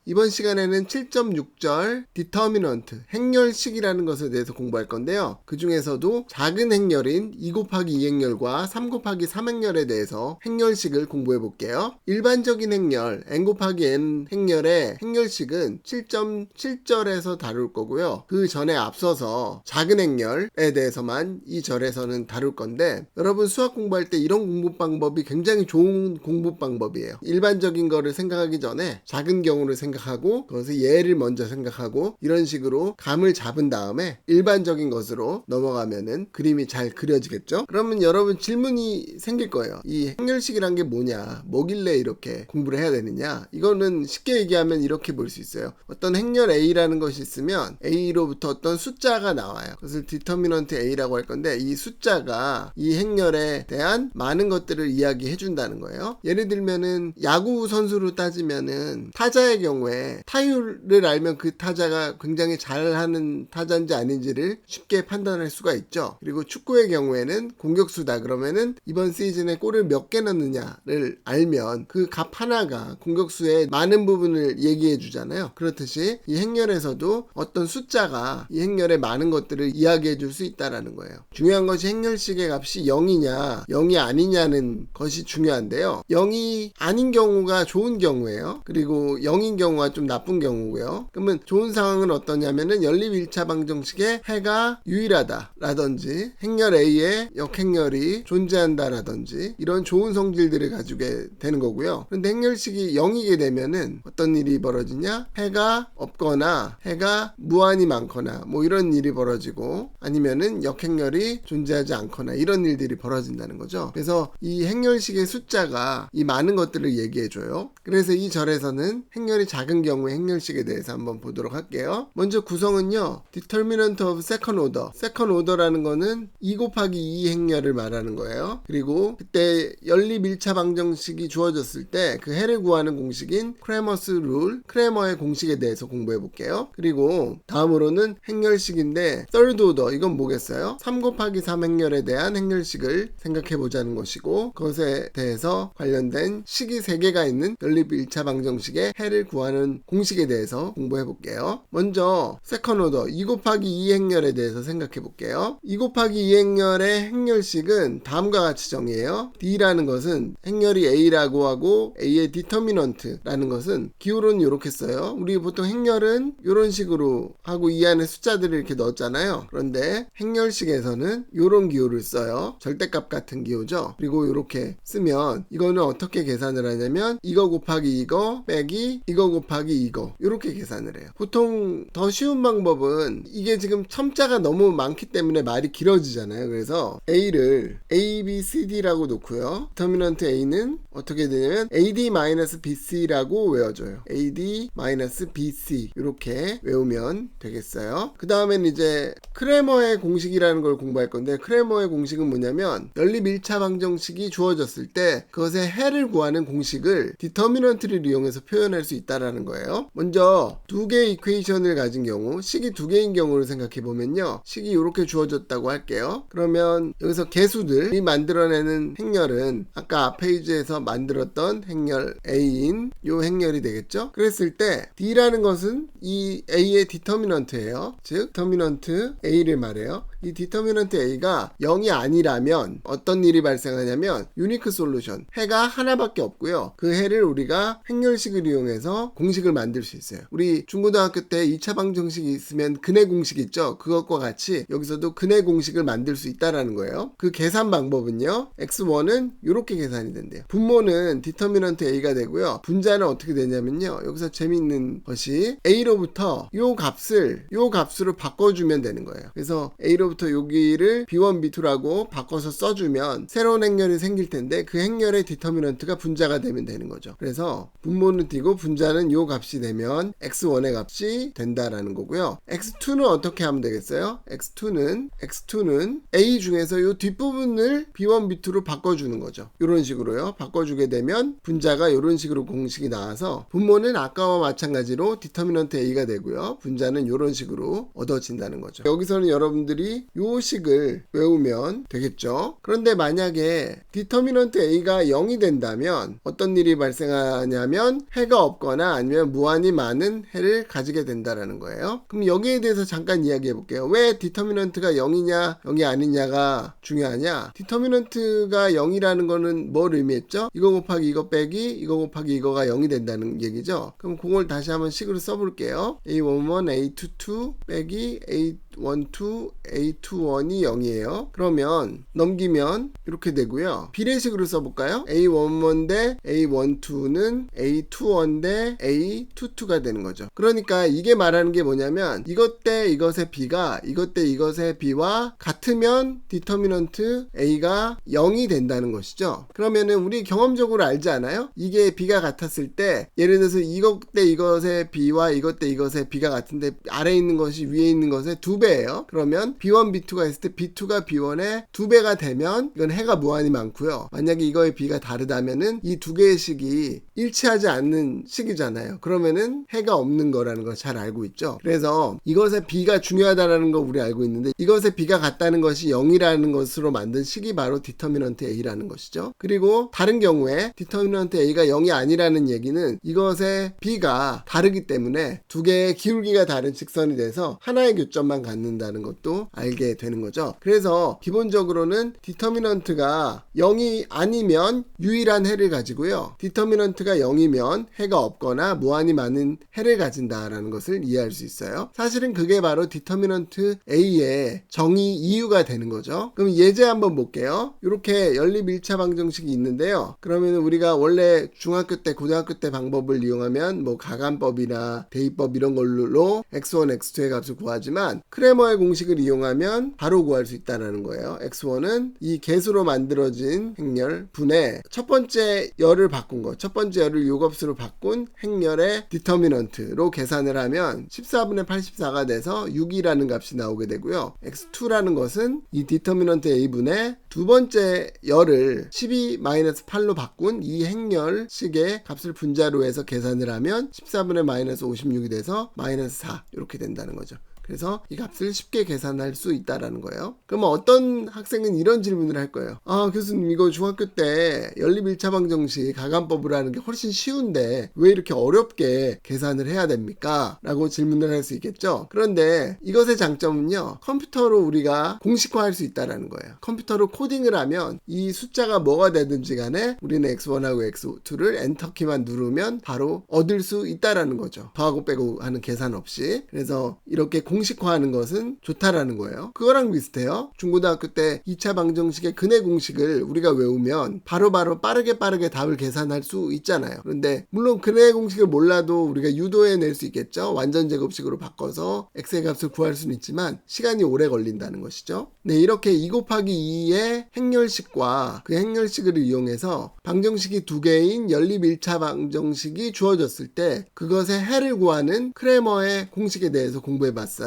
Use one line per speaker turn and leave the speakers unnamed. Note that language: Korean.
이번 시간에는 7.6절 디터미넌트, 행렬식이라는 것에 대해서 공부할 건데요. 그 중에서도 작은 행렬인 2 곱하기 2 행렬과 3 곱하기 3 행렬에 대해서 행렬식을 공부해 볼게요. 일반적인 행렬, n 곱하기 n 행렬의 행렬식은 7.7절에서 다룰 거고요. 그 전에 앞서서 작은 행렬에 대해서만 이 절에서는 다룰 건데, 여러분 수학 공부할 때 이런 공부 방법이 굉장히 좋은 공부 방법이에요. 일반적인 거를 생각하기 전에 작은 경우를 생각하고 그것을 예를 먼저 생각하고 이런 식으로 감을 잡은 다음에 일반적인 것으로 넘어가면은 그림이 잘 그려지겠죠? 그러면 여러분 질문이 생길 거예요. 이 행렬식이란 게 뭐냐? 뭐길래 이렇게 공부를 해야 되느냐? 이거는 쉽게 얘기하면 이렇게 볼 수 있어요. 어떤 행렬 A라는 것이 있으면 A로부터 어떤 숫자가 나와요. 그것을 디터미넌트 A라고 할 건데, 이 숫자가 이 행렬에 대한 많은 것들을 이야기해 준다는 거예요. 예를 들면은 야구 선수로 따지면은 타자의 경우에 타율을 알면 그 타자가 굉장히 잘하는 타자인지 아닌지를 쉽게 판단할 수가 있죠. 그리고 축구의 경우에는 공격수다 그러면은 이번 시즌에 골을 몇 개 넣느냐를 알면 그 값 하나가 공격수의 많은 부분을 얘기해 주잖아요. 그렇듯이 이 행렬에서도 어떤 숫자가 이 행렬의 많은 것들을 이야기해 줄 수 있다라는 거예요. 중요한 것이 행렬식의 값이 0이냐 0이 아니냐는 것이 중요한데요. 0이 아닌 경우가 좋은 경우예요. 그리고 0인 경우가 좀 나쁜 경우고요. 그러면 좋은 상황은 어떠냐면은 연립 1차 방정식에 해가 유일하다 라든지 행렬 A에 역행렬이 존재한다 라든지 이런 좋은 성질들을 가지게 되는 거고요. 그런데 행렬식이 0이게 되면은 어떤 일이 벌어지냐? 해가 없거나 해가 무한히 많거나 뭐 이런 일이 벌어지고, 아니면은 역행렬이 존재하지 않거나 이런 일들이 벌어진다는 거죠. 그래서 이 행렬식의 숫자가 이 많은 것들을 얘기해줘요. 그래서 이 절에서는 행렬이 작은 경우의 행렬식에 대해서 한번 보도록 할게요. 먼저 구성은요, determinant of second order. second order라는 거는 2 곱하기 2 행렬을 말하는 거예요. 그리고 그때 연립 1차 방정식이 주어졌을 때 그 해를 구하는 공식인 크레머스 룰, 크레머의 공식에 대해서 공부해 볼게요. 그리고 다음으로는 행렬식인데 third order, 이건 뭐겠어요? 3 곱하기 3 행렬에 대한 행렬식을 생각해 보자는 것이고, 그것에 대해서 관련된 식이 3개가 있는 연립 1차 방정식의 해를 구하는 공식에 대해서 공부해 볼게요. 먼저 second order 2 곱하기 2 행렬에 대해서 생각해 볼게요. 2 곱하기 2 행렬의 행렬식은 다음과 같이 정의해요. D라는 것은 행렬이 A라고 하고 A의 디터미넌트라는 것은 기호로는 이렇게 써요. 우리 보통 행렬은 이런 식으로 하고 이 안에 숫자들을 이렇게 넣었잖아요. 그런데 행렬식에서는 이런 기호를 써요. 절대값 같은 기호죠. 그리고 이렇게 쓰면 이거는 어떻게 계산을 하냐면 이거 곱하기 이거 빼기 이거 곱하기 이거, 이렇게 계산을 해요. 보통 더 쉬운 방법은, 이게 지금 첨자가 너무 많기 때문에 말이 길어지잖아요. 그래서 A를 A, B, C, D라고 놓고요. 디터미넌트 A는 어떻게 되냐면 AD-BC라고 외워줘요. AD-BC 이렇게 외우면 되겠어요. 그 다음엔 이제 크레머의 공식이라는 걸 공부할 건데, 크레머의 공식은 뭐냐면 연립 1차 방정식이 주어졌을 때 그것의 해를 구하는 공식을 디터미넌트를 이용해서 표현할 수 있다라는 거예요. 먼저 두 개의 이퀘이션을 가진 경우, 식이 2개인 경우를 생각해 보면요, 식이 이렇게 주어졌다고 할게요. 그러면 여기서 개수들이 만들어내는 행렬은 아까 앞 페이지에서 만들었던 행렬 A인 요 행렬이 되겠죠. 그랬을 때 D라는 것은 이 A의 디터미넌트예요. 즉 디터미넌트 A를 말해요. 이 디터미넌트 A가 0이 아니라면 어떤 일이 발생하냐면 유니크 솔루션, 해가 하나밖에 없고요. 그 해를 우리가 행렬식을 이용해서 공식을 만들 수 있어요. 우리 중고등학교 때 2차 방정식이 있으면 근해 공식 있죠. 그것과 같이 여기서도 근해 공식을 만들 수 있다라는 거예요. 그 계산 방법은요, x1은 이렇게 계산이 된대요. 분모는 디터미넌트 A가 되고요. 분자는 어떻게 되냐면요, 여기서 재미있는 것이 A로부터 요 값으로 바꿔주면 되는 거예요. 그래서 A로부터 여기를 B1, B2라고 바꿔서 써주면 새로운 행렬이 생길 텐데, 그 행렬의 디터미넌트가 분자가 되면 되는 거죠. 그래서 분모는 D고 분자는 요 값이 되면 x1의 값이 된다라는 거고요. x2는 어떻게 하면 되겠어요? x2는 A 중에서 요 뒷부분을 B1, B2로 바꿔주는 거죠. 이런 식으로요. 바꿔주게 되면 분자가 이런 식으로 공식이 나와서 분모는 아까와 마찬가지로 디터미넌트 A가 되고요. 분자는 이런 식으로 얻어진다는 거죠. 여기서는 여러분들이 요 식을 외우면 되겠죠. 그런데 만약에 디터미넌트 A가 0이 된다면 어떤 일이 발생하냐면 해가 없거나 아니면 무한히 많은 해를 가지게 된다라는 거예요. 그럼 여기에 대해서 잠깐 이야기해 볼게요. 왜 디터미넌트가 0이냐 0이 아니냐가 중요하냐. 디터미넌트가 0이라는 거는 뭘 의미했죠? 이거 곱하기 이거 빼기 이거 곱하기 이거가 0이 된다는 얘기죠. 그럼 그걸 다시 한번 식으로 써볼게요. A11 A22 빼기 A12 A21이 0이에요. 그러면 넘기면 이렇게 되고요. 비례식으로 써볼까요? A11 대 A12는 A21 대 A22가 되는 거죠. 그러니까 이게 말하는 게 뭐냐면 이것 대 이것의 B가 이것 대 이것의 B와 같으면 디터미넌트 A가 0이 된다는 것이죠. 그러면은 우리 경험적으로 알지 않아요? 이게 B가 같았을 때 예를 들어서 이것 대 이것의 B와 이것 대 이것의 B가 같은데 아래에 있는 것이 위에 있는 것의 2배예요. 그러면 B1, B2가 있을 때 B2가 B1의 2배가 되면 이건 해가 무한히 많고요. 만약에 이거의 B가 다르다면은 이 두 개의 식이 일치하지 않는 식이잖아요. 그러면은 해가 없는 거라는 걸 잘 알고 있죠. 그래서 이것의 B가 중요하다라는 거 우리 알고 있는데 이것의 B가 같다는 것이 0이라는 것으로 만든 식이 바로 디터미넌트 A라는 것이죠. 그리고 다른 경우에 디터미넌트 A가 0이 아니라는 얘기는 이것의 B가 다르기 때문에 두 개의 기울기가 다른 직선이 돼서 하나의 교점만 갖는다는 것도 알게 되는 거죠. 그래서 기본적으로는 디터미넌트가 0이 아니면 유일한 해를 가지고요. 디터미넌트가 0이면 해가 없거나 무한히 많은 해를 가진다라는 것을 이해할 수 있어요. 사실은 그게 바로 디터미넌트 A의 정의 이유가 되는 거죠. 그럼 예제 한번 볼게요. 이렇게 연립 1차 방정식이 있는데요. 그러면 우리가 원래 중학교 때 고등학교 때 방법을 이용하면 뭐 가간법이나 대입법 이런 걸로 x1, x2의 값을 구하지만 크레머의 공식을 이용하면 바로 구할 수 있다는 거예요. x1은 이 개수로 만들어진 행렬 분의 첫 번째 열을 바꾼 거, 첫 번째 열을 요값으로 바꾼 행렬의 디터미넌트로 계산을 하면 14분의 84가 돼서 6이라는 값이 나오게 되고요. x2라는 것은 이 디터미넌트 a분의 두 번째 열을 12-8로 바꾼 이 행렬식의 값을 분자로 해서 계산을 하면 14분의 -56이 돼서 -4 이렇게 된다는 거죠. 그래서 이 값을 쉽게 계산할 수 있다라는 거예요. 그러면 어떤 학생은 이런 질문을 할 거예요. 아, 교수님 이거 중학교 때 연립 1차 방정식 가간법을 하는 게 훨씬 쉬운데 왜 이렇게 어렵게 계산을 해야 됩니까? 라고 질문을 할 수 있겠죠. 그런데 이것의 장점은요. 컴퓨터로 우리가 공식화할 수 있다라는 거예요. 컴퓨터로 코딩을 하면 이 숫자가 뭐가 되든지 간에 우리는 x1하고 x2를 엔터키만 누르면 바로 얻을 수 있다라는 거죠. 더하고 빼고 하는 계산 없이. 그래서 이렇게 공식화하는 것은 좋다라는 거예요. 그거랑 비슷해요. 중고등학교 때 2차 방정식의 근해 공식을 우리가 외우면 바로바로 빠르게 답을 계산할 수 있잖아요. 그런데 물론 근해 공식을 몰라도 우리가 유도해낼 수 있겠죠. 완전 제곱식으로 바꿔서 x의 값을 구할 수는 있지만 시간이 오래 걸린다는 것이죠. 네, 이렇게 2 곱하기 2의 행렬식과 그 행렬식을 이용해서 방정식이 두 개인 연립 1차 방정식이 주어졌을 때 그것의 해를 구하는 크레머의 공식에 대해서 공부해 봤어요.